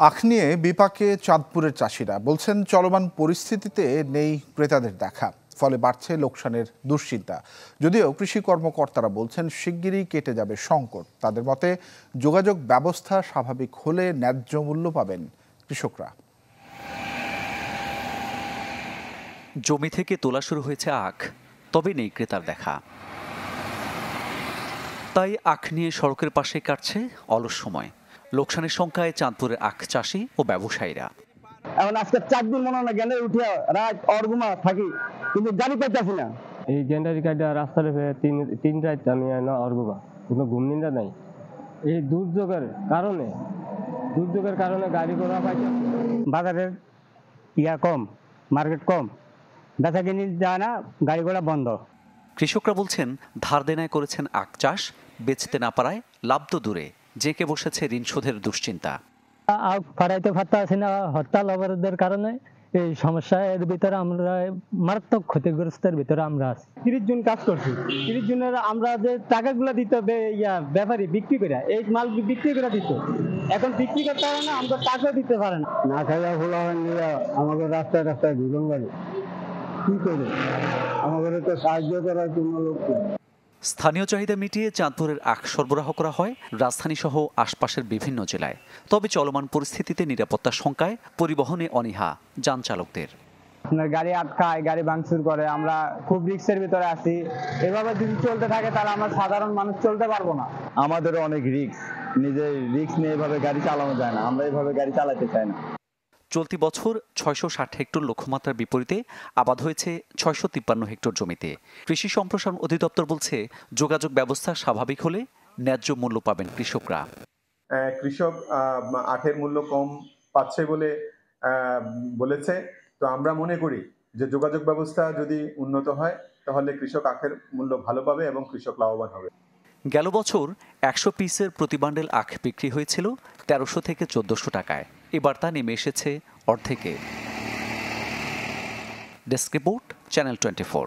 আখ নিয়ে বিপাকে চাঁদপুরের চাষিরা বলছেন চলমান পরিস্থিতিতে নেই ক্রেতাদের দেখা, ফলে বাড়ছে লোকসানের দুশ্চিন্তা। যদিও কৃষি কর্মকর্তারা বলছেন শিগগিরই কেটে যাবে সংকট। তাদের মতে যোগাযোগ ব্যবস্থা স্বাভাবিক হলে ন্যায্য মূল্য পাবেন কৃষকরা। জমি থেকে তোলা শুরু হয়েছে আখ, তবে নেই ক্রেতার দেখা। তাই আখ নিয়ে সড়কের পাশে কাটছে অলস সময়। লোকসানের সংখ্যায় চাঁদপুরের আখ চাষি ও ব্যবসায়ীরা। এখন আজকে 4 দিন মনে হয় গেলে উঠে রাত অর্গুমা থাকি, কিন্তু গাড়ি পাইতেছি না। এই গেন্ডারি কাটা রাস্তার তিন রাত আমি না অর্গুমা, কোনো ঘুমনিন্দা নাই। এই দুর্যোগের কারণে গাড়ি ঘোড়া পাইছে। বাজারের কম, মার্কেট কম, বেচা কিনি যায় না, গাড়ি ঘোড়া বন্ধ। কৃষকরা বলছেন ধার দেনায় করেছেন আখ চাষ, বেচতে না পারায় লাভ তো দূরে, জেঁকে বসেছে ঋণ শোধের দুশ্চিন্তা। আখ ফাড়াইতে পারতেছি না, হরতাল অবরোধের কারণে এই সমস্যার ভিতরে আমরা মারাত্মক ক্ষতিগ্রস্তের ভিতরে আমরা আছি। 30 জন কাজ করছি, 30 জনের আমরা যে টাকাগুলো দিতে হবে ব্যাপারী বিক্রি করে, এই মাল বিক্রি করে দিত, এখন বিক্রি করতে পারে না, আমরা টাকা দিতে পারে না। না খাইয়া ভুল আমাদের রাস্তায় ঘুরন গাড়ি কি করে, আমাদের তো সাহায্য করার কোনো লোক নেই। স্থানীয় চাহিদা মিটিয়ে চাঁদপুরের আখ সরবরাহ করা হয় রাজধানী সহ আশপাশের বিভিন্ন জেলায়। তবে চলমান পরিস্থিতিতে নিরাপত্তার শঙ্কায় পরিবহনে অনীহা যান চালকদের। আপনার গাড়ি আটকায়, গাড়ি ভাঙচুর করে, আমরা খুব রিস্কের ভিতরে আছি। এভাবে যদি চলতে থাকে তাহলে আমরা সাধারণ মানুষ চলতে পারবো না। আমাদেরও অনেক রিস্ক, নিজের রিস্ক নিয়ে এভাবে গাড়ি চালানো যায় না, আমরা এভাবে গাড়ি চালাতে চাই না। চলতি বছর 660 হেক্টর লক্ষ্যমাত্রার বিপরীতে আবাদ হয়েছে 653 হেক্টর জমিতে। কৃষি সম্প্রসারণ অধিদপ্তর বলছে যোগাযোগ ব্যবস্থা স্বাভাবিক হলে ন্যায্য মূল্য পাবেন কৃষকরা। কৃষক আখের মূল্য কম পাচ্ছে বলে বলেছে, তো আমরা মনে করি যে যোগাযোগ ব্যবস্থা যদি উন্নত হয় তাহলে কৃষক আখের মূল্য ভালো পাবে এবং কৃষক লাভবান হবে। গেল বছর 100 পিসের প্রতি বান্ডেল আখ বিক্রি হয়েছিল 1300 থেকে 1400 টাকায়। এবার তা নেমে এসেছে অর্ধেকে। Desk report, channel 24।